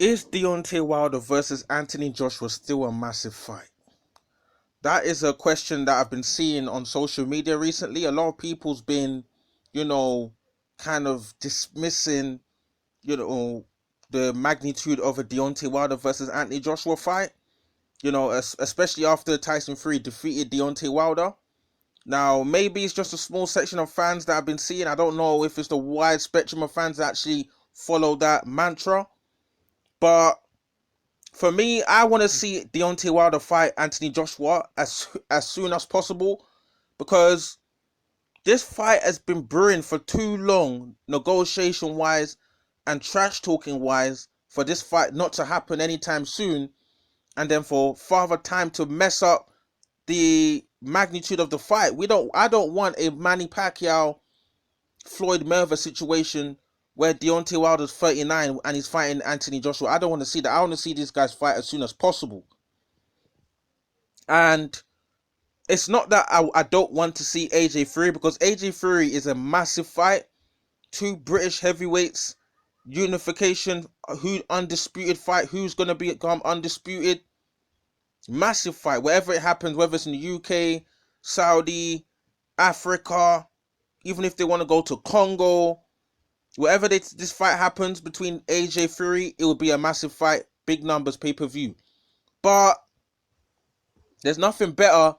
Is Deontay Wilder versus Anthony Joshua still a massive fight? That is a question that I've been seeing on social media recently. A lot of people's been, you know, kind of dismissing, you know, the magnitude of a Deontay Wilder versus Anthony Joshua fight. Especially after Tyson Fury defeated Deontay Wilder. Now, maybe it's just a small section of fans that I've been seeing. I don't know if it's the wide spectrum of fans that actually follow that mantra. But for me, I want to see Deontay Wilder fight Anthony Joshua as soon as possible, because this fight has been brewing for too long, negotiation wise and trash talking wise, for this fight not to happen anytime soon, and then for further time to mess up the magnitude of the fight. I don't want a Manny Pacquiao Floyd Mayweather situation where Deontay Wilder's 39 and he's fighting Anthony Joshua. I don't want to see that. I want to see these guys fight as soon as possible. And it's not that I don't want to see AJ Fury, because AJ Fury is a massive fight. Two British heavyweights, unification, undisputed fight. Who's going to become undisputed? Massive fight. Wherever it happens, whether it's in the UK, Saudi, Africa, even if they want to go to Congo, wherever this fight happens between AJ Fury, it will be a massive fight, big numbers, pay-per-view. But there's nothing better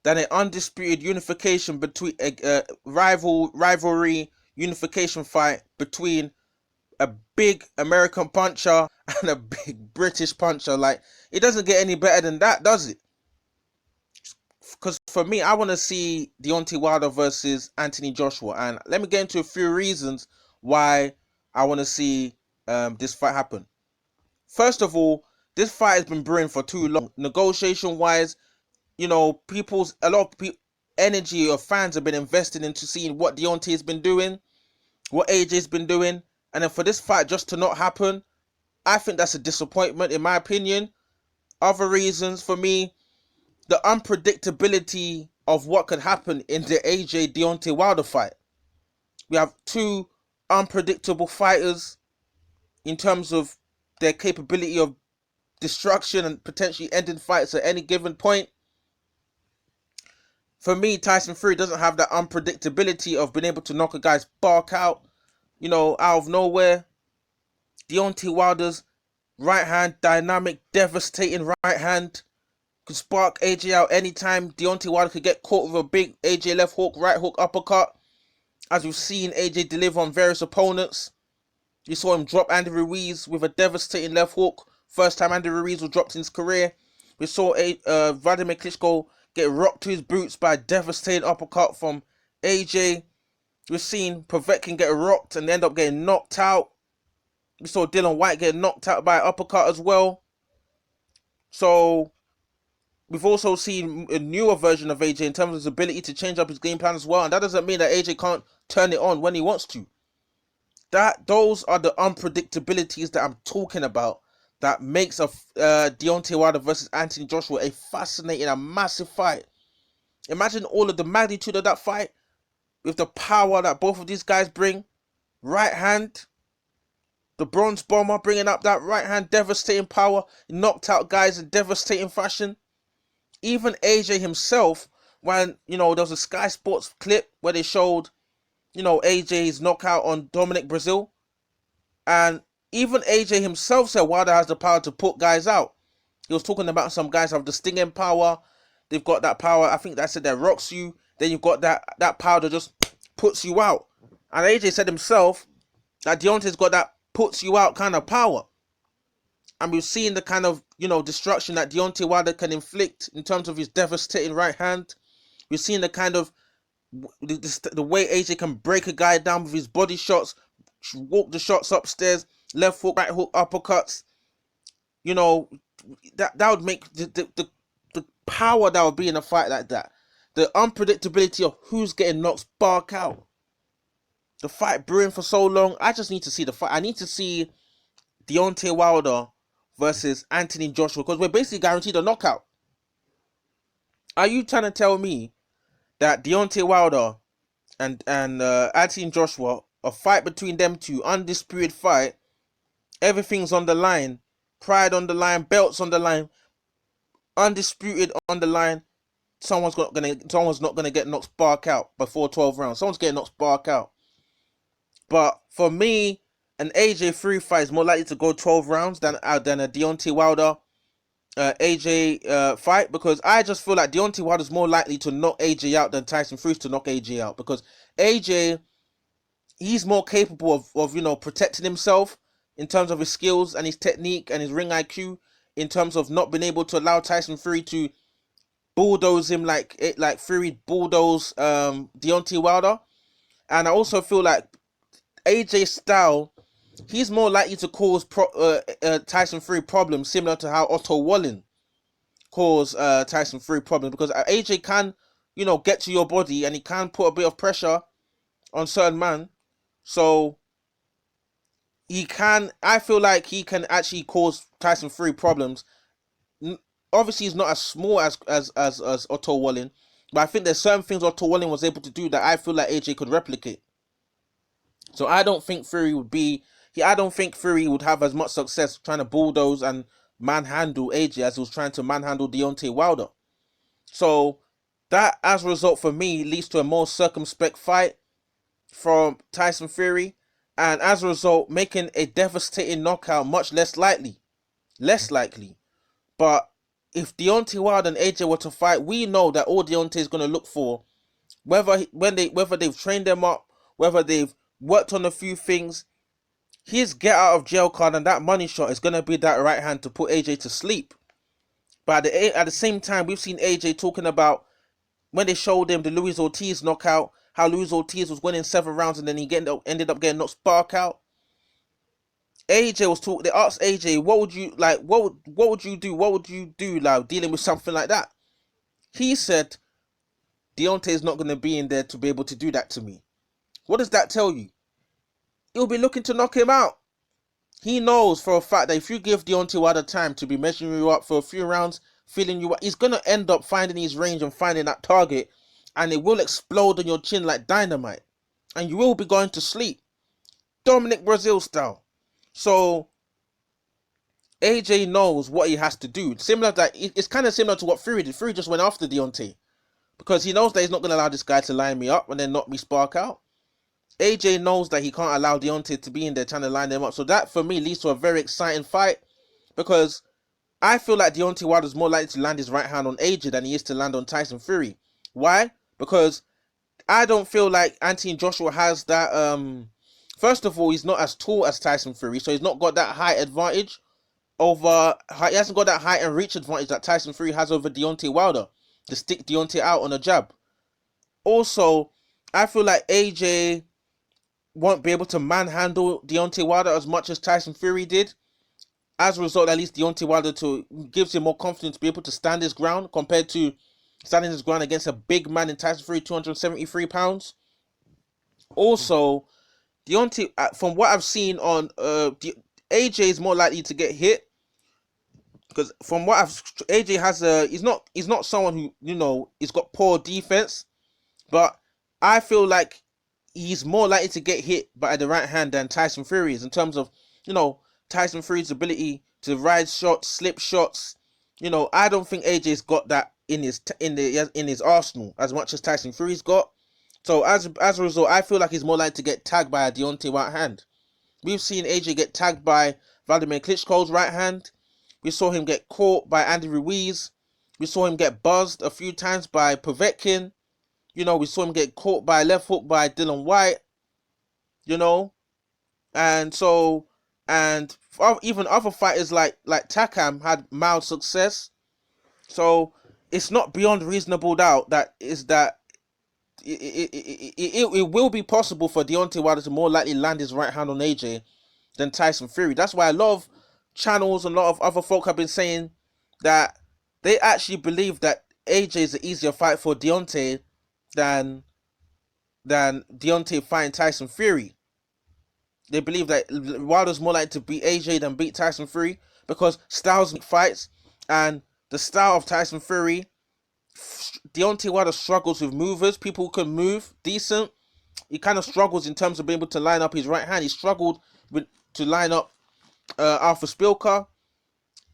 than an undisputed unification between a rivalry unification fight between a big American puncher and a big British puncher. Like, it doesn't get any better than that, does it? Because for me, I want to see Deontay Wilder versus Anthony Joshua, and let me get into a few reasons why I want to see this fight happen. First of all, this fight has been brewing for too long. Negotiation wise, a lot of people, energy of fans have been invested into seeing what Deontay has been doing, what AJ's been doing, and then for this fight just to not happen, I think that's a disappointment in my opinion. Other reasons for me, the unpredictability of what could happen in the AJ Deontay Wilder fight. We have two unpredictable fighters in terms of their capability of destruction and potentially ending fights at any given point. For me, Tyson Fury doesn't have that unpredictability of being able to knock a guy's bark out, out of nowhere. Deontay Wilder's right hand, dynamic, devastating right hand, could spark AJ out anytime. Deontay Wilder could get caught with a big AJ left hook, right hook, uppercut, as we've seen AJ deliver on various opponents. You saw him drop Andy Ruiz with a devastating left hook. First time Andy Ruiz was dropped in his career. We saw Vladimir Klitschko get rocked to his boots by a devastating uppercut from AJ. We've seen Povetkin get rocked and end up getting knocked out. We saw Dylan White get knocked out by an uppercut as well. So we've also seen a newer version of AJ in terms of his ability to change up his game plan as well. And that doesn't mean that AJ can't turn it on when he wants to. Those are the unpredictabilities that I'm talking about that makes a Deontay Wilder versus Anthony Joshua a fascinating and massive fight. Imagine all of the magnitude of that fight with the power that both of these guys bring. Right hand, the Bronze Bomber bringing up that right hand, devastating power. He knocked out guys in devastating fashion. Even AJ himself, when, there was a Sky Sports clip where they showed, AJ's knockout on Dominic Brazil. And even AJ himself said Wilder has the power to put guys out. He was talking about some guys have the stinging power. They've got that power, I think that said that rocks you. Then you've got that power that just puts you out. And AJ said himself that Deontay's got that puts you out kind of power. And we've seen the kind of, destruction that Deontay Wilder can inflict in terms of his devastating right hand. We've seen the kind of, the way AJ can break a guy down with his body shots, walk the shots upstairs, left hook, right hook, uppercuts. That would make the power that would be in a fight like that. The unpredictability of who's getting knocked bark out. The fight brewing for so long. I just need to see the fight. I need to see Deontay Wilder versus Anthony Joshua, because we're basically guaranteed a knockout. Are you trying to tell me that Deontay Wilder and Anthony Joshua, a fight between them two, undisputed fight, everything's on the line, pride on the line, belts on the line, undisputed on the line. Someone's not gonna get knocked spark out before 12 rounds. Someone's getting knocked spark out. But for me, an AJ Fury fight is more likely to go 12 rounds than a Deontay Wilder AJ fight, because I just feel like Deontay Wilder is more likely to knock AJ out than Tyson Fury to knock AJ out, because AJ, he's more capable of protecting himself in terms of his skills and his technique and his ring IQ, in terms of not being able to allow Tyson Fury to bulldoze him like Fury bulldozed Deontay Wilder. And I also feel like AJ's style, he's more likely to cause Tyson Fury problems, similar to how Otto Wallin caused Tyson Fury problems, because AJ can, get to your body, and he can put a bit of pressure on certain man. So I feel like he can actually cause Tyson Fury problems. Obviously, he's not as small as Otto Wallin, but I think there's certain things Otto Wallin was able to do that I feel like AJ could replicate. So I don't think Fury would have as much success trying to bulldoze and manhandle AJ as he was trying to manhandle Deontay Wilder. So that, as a result, for me, leads to a more circumspect fight from Tyson Fury, and as a result, making a devastating knockout much less likely. But if Deontay Wilder and AJ were to fight, we know that all Deontay is going to look for, whether they've trained them up, whether they've worked on a few things, his get out of jail card and that money shot is going to be that right hand to put AJ to sleep. But at the same time, we've seen AJ talking about when they showed him the Luis Ortiz knockout, how Luis Ortiz was winning 7 rounds and then he ended up getting knocked spark out. They asked AJ, what would you do like dealing with something like that? He said, Deontay is not going to be in there to be able to do that to me. What does that tell you? He'll be looking to knock him out. He knows for a fact that if you give Deontay Wilder time to be measuring you up for a few rounds, feeling you up, he's going to end up finding his range and finding that target, and it will explode on your chin like dynamite, and you will be going to sleep, Dominic Brazil style. So AJ knows what he has to do. It's kind of similar to what Fury did. Fury just went after Deontay because he knows that he's not going to allow this guy to line me up and then knock me spark out. AJ knows that he can't allow Deontay to be in there trying to line them up. So that, for me, leads to a very exciting fight, because I feel like Deontay Wilder is more likely to land his right hand on AJ than he is to land on Tyson Fury. Why? Because I don't feel like Anthony Joshua has that... First of all, he's not as tall as Tyson Fury, so he's not got that height advantage he hasn't got that height and reach advantage that Tyson Fury has over Deontay Wilder to stick Deontay out on a jab. Also, I feel like AJ won't be able to manhandle Deontay Wilder as much as Tyson Fury did. As a result, at least Deontay Wilder gives him more confidence to be able to stand his ground compared to standing his ground against a big man in Tyson Fury, 273 pounds. Also, Deontay, from what I've seen on AJ is more likely to get hit, because from what AJ has he's not someone who he's got poor defense, but I feel like he's more likely to get hit by the right hand than Tyson Fury is, in terms of Tyson Fury's ability to ride shots, slip shots. I don't think AJ's got that in his arsenal as much as Tyson Fury's got. So as a result, I feel like he's more likely to get tagged by a Deontay right hand. We've seen AJ get tagged by Vladimir Klitschko's right hand. We saw him get caught by Andy Ruiz. We saw him get buzzed a few times by Povetkin. We saw him get caught by a left hook by Dylan White. And even other fighters like Takam had mild success. So it's not beyond reasonable doubt that it will be possible for Deontay Wilder to more likely land his right hand on AJ than Tyson Fury. That's why a lot of channels and a lot of other folk have been saying that they actually believe that AJ is an easier fight for Deontay than Deontay fighting Tyson Fury. They believe that Wilder's more likely to beat AJ than beat Tyson Fury, because styles make fights, and the style of Tyson Fury, Deontay Wilder struggles with movers, people who can move decent. He kind of struggles in terms of being able to line up his right hand. He struggled to line up Arthur Spilka.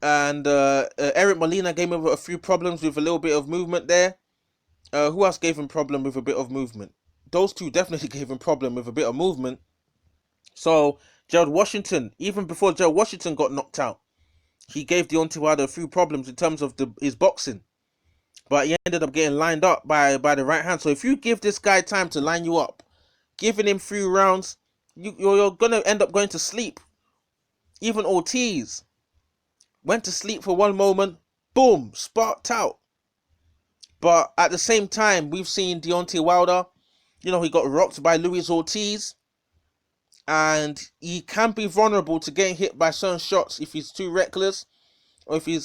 And Eric Molina gave him a few problems with a little bit of movement there. Who else gave him problem with a bit of movement? Those two definitely gave him problem with a bit of movement. So Gerald Washington, even before Gerald Washington got knocked out, he gave Deontay Wilder a few problems in terms of his boxing. But he ended up getting lined up by the right hand. So if you give this guy time to line you up, giving him 3 rounds, you're going to end up going to sleep. Even Ortiz went to sleep for one moment, boom, sparked out. But at the same time, we've seen Deontay Wilder, he got rocked by Luis Ortiz. And he can be vulnerable to getting hit by certain shots if he's too reckless, or if he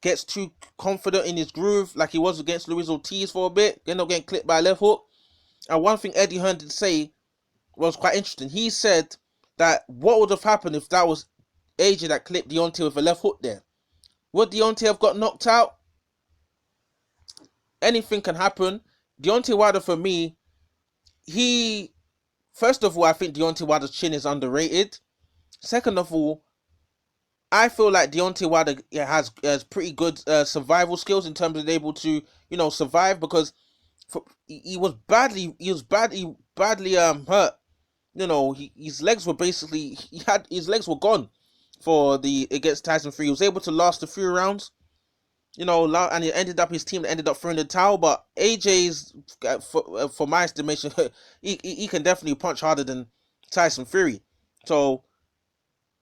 gets too confident in his groove, like he was against Luis Ortiz for a bit, end up getting clipped by a left hook. And one thing Eddie Hearn did say was quite interesting. He said that what would have happened if that was AJ that clipped Deontay with a left hook there? Would Deontay have got knocked out? Anything can happen. Deontay Wilder, for me, first of all, I think Deontay Wilder's chin is underrated. Second of all, I feel like Deontay Wilder has pretty good survival skills in terms of being able to survive, because he was badly hurt. His legs were basically his legs were gone against Tyson Fury. He was able to last a few rounds, and his team ended up throwing the towel. But AJ's, for my estimation, he can definitely punch harder than Tyson Fury. So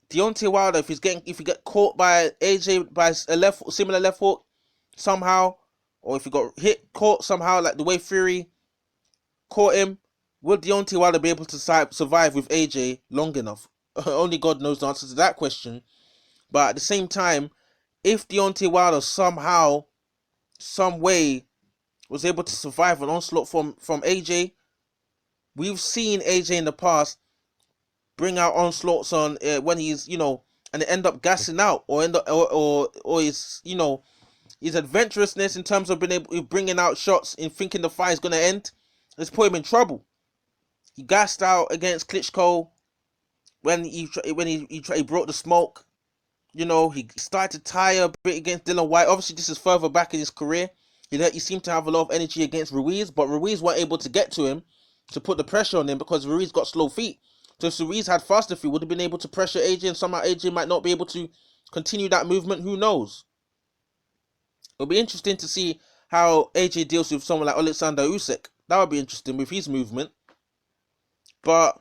Deontay Wilder, if he get caught by AJ by a similar left hook somehow, or if he got caught somehow like the way Fury caught him, will Deontay Wilder be able to survive with AJ long enough? Only God knows the answer to that question. But at the same time, if Deontay Wilder somehow, some way, was able to survive an onslaught from AJ, we've seen AJ in the past bring out onslaughts on when he's and end up gassing out, or his adventurousness in terms of bringing out shots and thinking the fight is gonna end, has put him in trouble. He gassed out against Klitschko when he brought the smoke. He started to tire a bit against Dillian Whyte. Obviously, this is further back in his career. He seemed to have a lot of energy against Ruiz, but Ruiz weren't able to get to him to put the pressure on him because Ruiz got slow feet. So if Ruiz had faster feet, would have been able to pressure AJ, and somehow AJ might not be able to continue that movement. Who knows? It'll be interesting to see how AJ deals with someone like Alexander Usyk. That would be interesting with his movement. But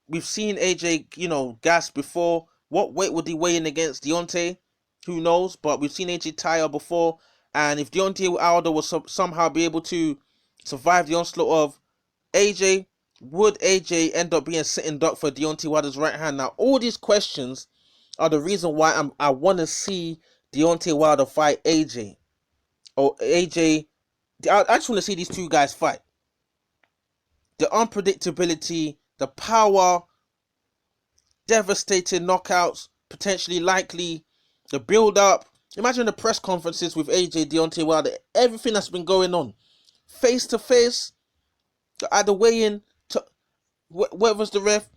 we've seen AJ, gas before. What weight would he weigh in against Deontay? Who knows? But we've seen AJ tire before. And if Deontay Wilder was somehow be able to survive the onslaught of AJ, would AJ end up being a sitting duck for Deontay Wilder's right hand? Now, all these questions are the reason why I want to see Deontay Wilder fight AJ. Or AJ, I just want to see these two guys fight. The unpredictability, the power, devastating knockouts, potentially likely, the build-up. Imagine the press conferences with AJ, Deontay Wilder, everything that's been going on. Face-to-face, at the weigh-in, where was the ref?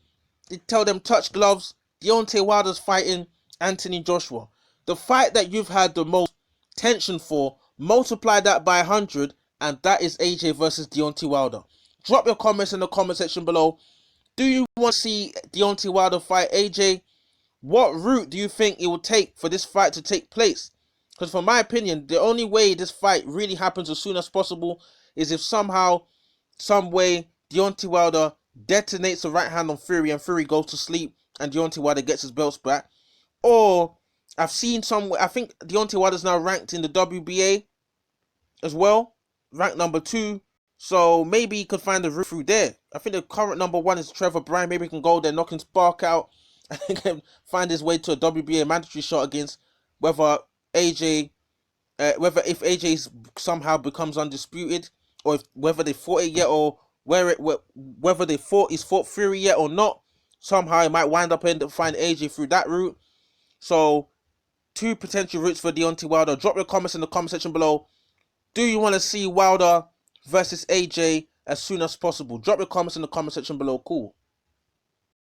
They tell them touch gloves. Deontay Wilder's fighting Anthony Joshua. The fight that you've had the most tension for, multiply that by 100, and that is AJ versus Deontay Wilder. Drop your comments in the comment section below. Do you want to see Deontay Wilder fight AJ? What route do you think it will take for this fight to take place? Because for my opinion, the only way this fight really happens as soon as possible is if somehow, some way, Deontay Wilder detonates a right hand on Fury and Fury goes to sleep and Deontay Wilder gets his belts back. Or I think Deontay Wilder's now ranked in the WBA as well, ranked number 2. So maybe he could find a route through there. I think the current number 1 is Trevor Bryan. Maybe he can go there, knock his spark out, and find his way to a WBA mandatory shot against whether if AJ somehow becomes undisputed, or whether they fought it yet, or whether they fought Fury yet or not. Somehow it might wind up finding AJ through that route. So 2 potential routes for Deontay Wilder. Drop your comments in the comment section below. Do you want to see Wilder versus AJ as soon as possible? Drop your comments in the comment section below. Cool.